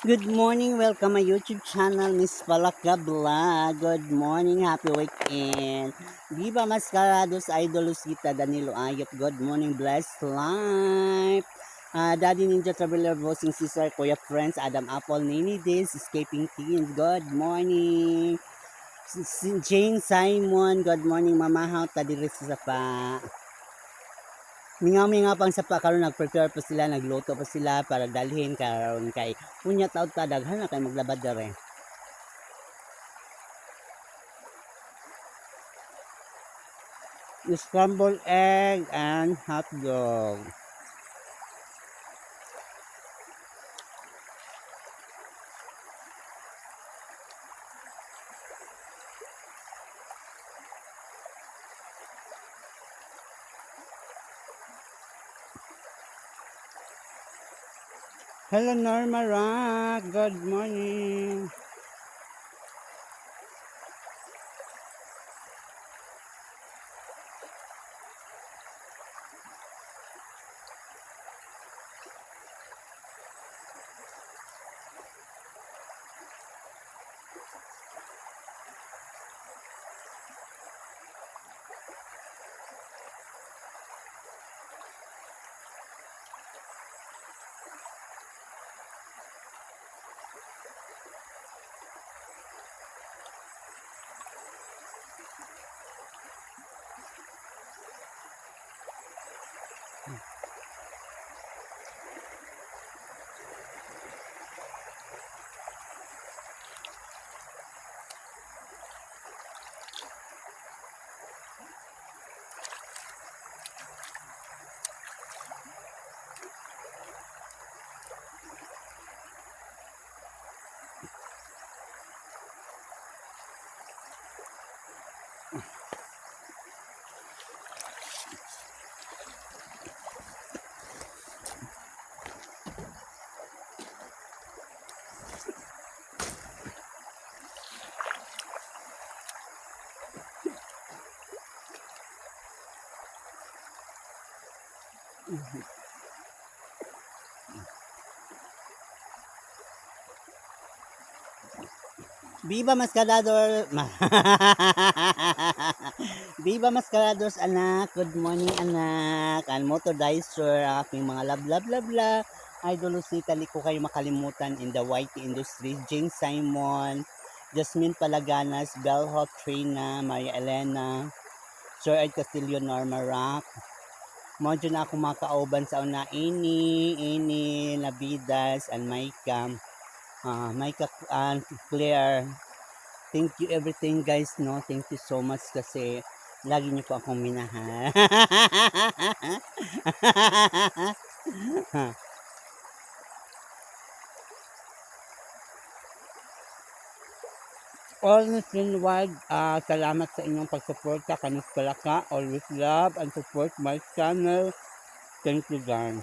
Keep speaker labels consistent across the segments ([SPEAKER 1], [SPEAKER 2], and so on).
[SPEAKER 1] Good morning, welcome my YouTube channel, Miss Palaka Vlog. Good morning, happy weekend. Viva Mascarados, Idolosita, Danilo Ayop. Good morning, blessed life. Daddy Ninja Traveler, Bossing Sister, Kuya Friends, Adam Apple, Nini Days, Escaping Teens. Good morning. Jane Simon, good morning, Mama How, Tadiris sa pa. Mingaw-mingaw pang sa pa karon nag-prepare pa sila, nagluto pa sila para dalhin karon kay unya taud ta daghan na kay maglabad dere. Scrambled egg and hot dog. Hello Norma Rock, good morning. Viva Mascarador. Viva Mascarados anak. Good morning anak. Ang motor dicer, aking mga love love love love. Idolosita, di ko kayo makalimutan in the YT Industries. Jane Simon, Jasmine Palaganas, Belhot Trina, Maria Elena, Sir Ed Castillo, Norma Rock. Modyo na ako makauban sa una ini Navidas and Micah. Micah and Claire. Thank you everything guys, no? Thank you so much kasi lagi niyo po akong minahal. All nationwide, salamat sa inyong pagsuporta. Kanis Palaka, always love and support my channel. Thank you guys.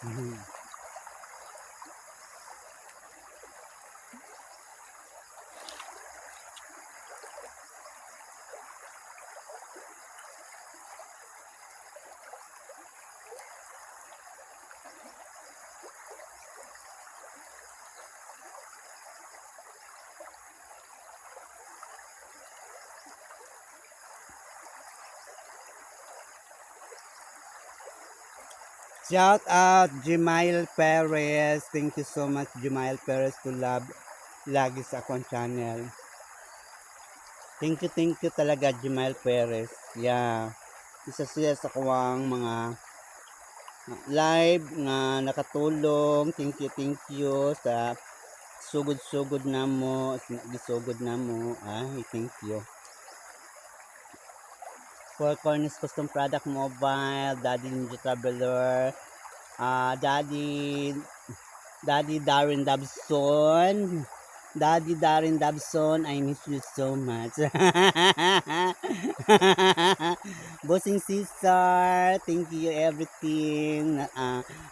[SPEAKER 1] Mhm. Shout out Jimail Perez. Thank you so much Jimail Perez to love lagi sa akong channel. Thank you talaga Jimail Perez. Yeah. Isa siya sa kuwang mga live nga nakatulong. Thank you sa sugod-sugod na mo, gisugod na mo. Ay, thank you. For Cornish Custom Product Mobile, Daddy Ninja Traveler, Daddy Darren Dobson. Daddy Darren Dobson, I miss you so much. Bossing Caesar, thank you everything.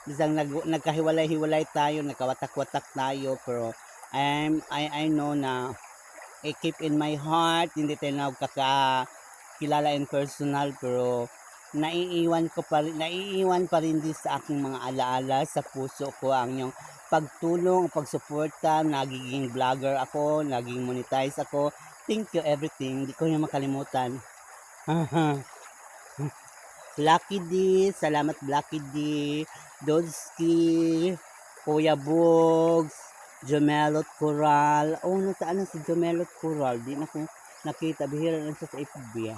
[SPEAKER 1] Bisang nagkahiwalay-hiwalay tayo, nagkawatak-watak tayo, pero I know na keep in my heart, hindi tayo nagkakilala in personal, pero naiiwan pa rin din sa aking mga alaala sa puso ko ang inyong pagtulong, pagsuporta, nagiging vlogger ako, naging monetize ako. Thank you everything, hindi ko yung makalimutan. Lucky D, salamat Lucky D, Dodski, Kuya Bugs, Jomelot Coral. Nasaan na si Jomelot Coral? Di na ko nakita, bihira lang siya sa FB.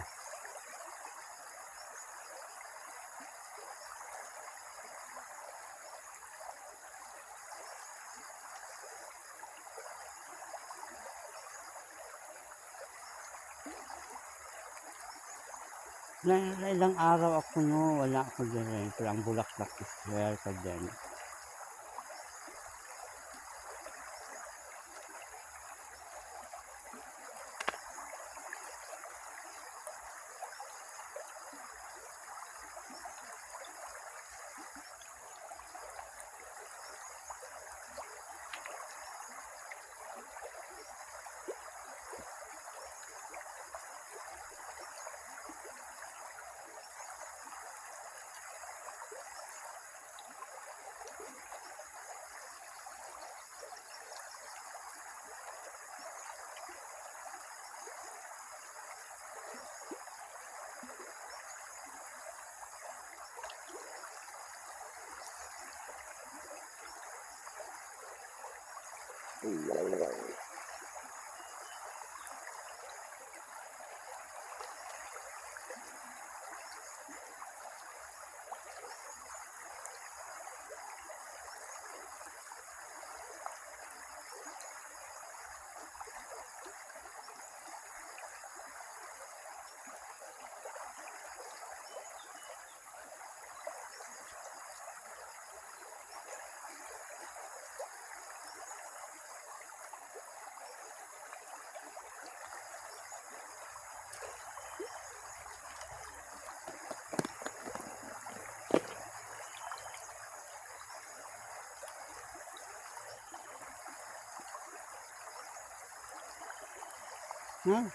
[SPEAKER 1] Ilang araw ako wala ako dyan. Pero ang bulaklak is rare ka dyan. Huh?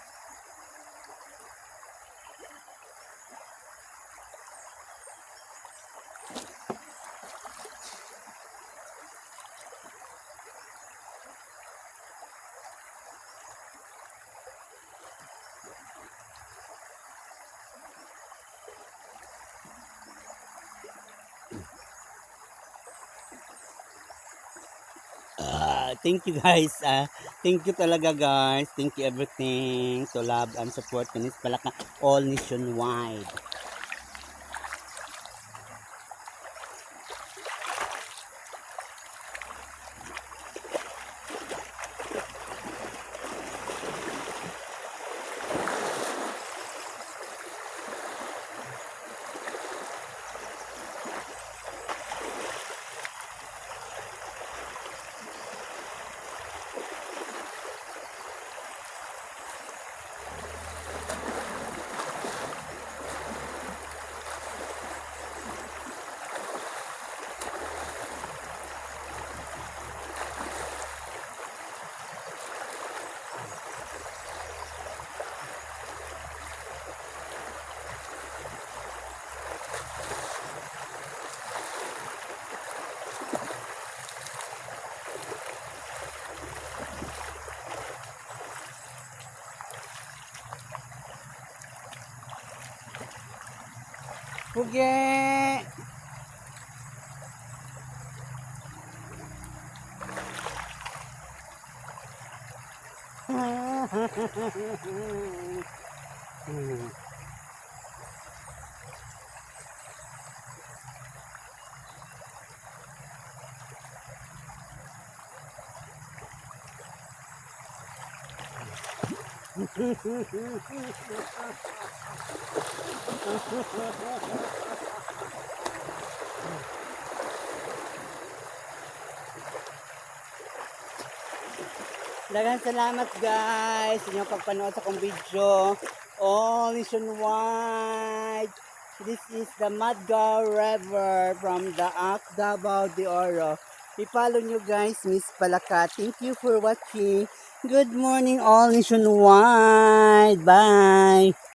[SPEAKER 1] Thank you guys. Thank you talaga guys. Thank you everything. So love and support Kanis Palaka all nationwide. Puge! Daghang salamat guys sa inyong pagpanood sa kong video. All nationwide. This is the Madgaw River from the Davao de Oro. I-follow nyo guys, Miss Palaka. Thank you for watching. Good morning all nationwide. Bye.